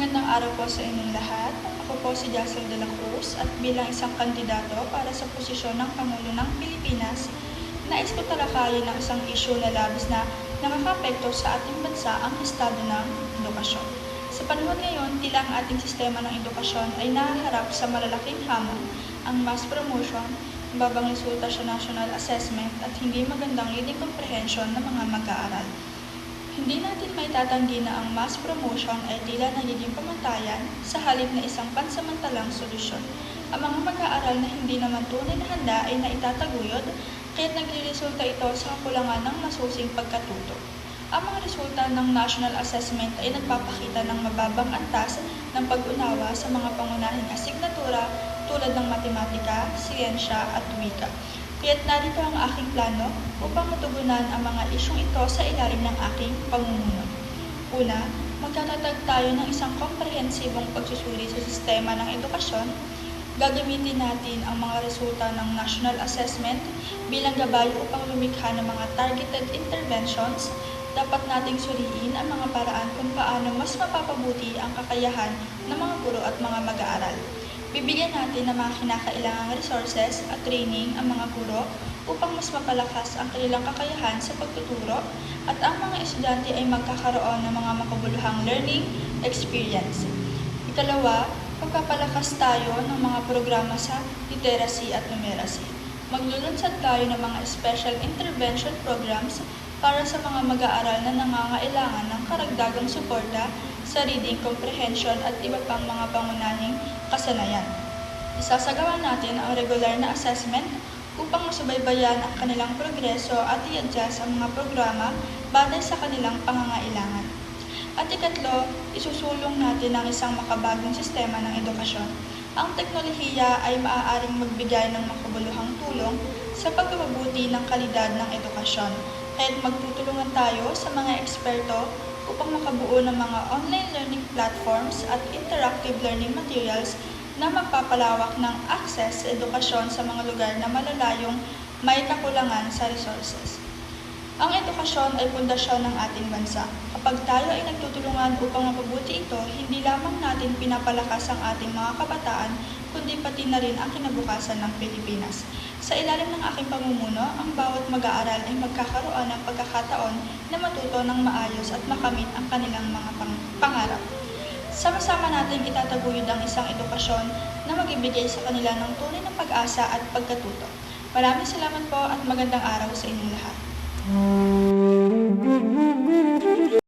Magandang araw po sa inyong lahat. Ako po si Jassel de la Cruz at bilang isang kandidato para sa posisyon ng Pangulo ng Pilipinas, nais ko talakayin ang isang isyu na labis na nakakaapekto sa ating bansa, ang estado ng edukasyon. Sa panahon ngayon, tila ang ating sistema ng edukasyon ay nahaharap sa malalaking hamon, ang mass promotion, babang resulta sa national assessment at hindi magandang reading comprehension ng mga mag-aaral. Hindi natin may tatanggi na ang mass promotion ay tila nagiging pamantayan sa halip na isang pansamantalang solusyon. Ang mga mag-aaral na hindi naman tunay na handa ay naitataguyod, kaya't nagre-resulta ito sa kakulangan ng masusing pagkatuto. Ang mga resulta ng national assessment ay nagpapakita ng mababang antas ng pag-unawa sa mga pangunahing asignatura tulad ng matematika, siyensya at wika. Kaya't narito ang aking plano upang matugunan ang mga isyong ito sa ilalim ng aking pamumuno. Una, magtatatag tayo ng isang komprehensibong pagsusuri sa sistema ng edukasyon. Gagamitin natin ang mga resulta ng national assessment bilang gabay upang lumikha ng mga targeted interventions. Dapat nating suriin ang mga paraan kung paano mas mapapabuti ang kakayahan ng mga guro at mga mag-aaral. Bibigyan natin ng mga kinakailangang resources at training ang mga guro upang mas mapalakas ang kanilang kakayahan sa pagtuturo at ang mga estudyante ay magkakaroon ng mga makabuluhang learning experience. Ikalawa, pagpapalakas tayo ng mga programa sa literacy at numeracy. Maglulunsad tayo ng mga special intervention programs para sa mga mag-aaral na nangangailangan ng karagdagang suporta sa reading comprehension at iba pang mga pangunahing kasanayan. Isasagawa natin ang regular na assessment upang masubaybayan ang kanilang progreso at i-adjust ang mga programa batay sa kanilang pangangailangan. At ikatlo, isusulong natin ang isang makabagong sistema ng edukasyon. Ang teknolohiya ay maaaring magbigay ng makabuluhang tulong sa pagpapabuti ng kalidad ng edukasyon. Kaya't magtutulungan tayo sa mga eksperto upang makabuo ng mga online learning platforms at interactive learning materials na magpapalawak ng access sa edukasyon sa mga lugar na malalayong may kakulangan sa resources. Ang edukasyon ay pundasyon ng ating bansa. Kapag tayo ay nagtutulungan upang mapabuti ito, hindi lamang natin pinapalakas ang ating mga kabataan, kundi pati na rin ang kinabukasan ng Pilipinas. Sa ilalim ng aking pamumuno, ang bawat mag-aaral ay magkakaroon ng pagkakataon na matuto ng maayos at makamit ang kanilang mga pangarap. Sama-sama natin itataguyod ang isang edukasyon na magbibigay sa kanila ng tunay na pag-asa at pagkatuto. Maraming salamat po at magandang araw sa inyong lahat.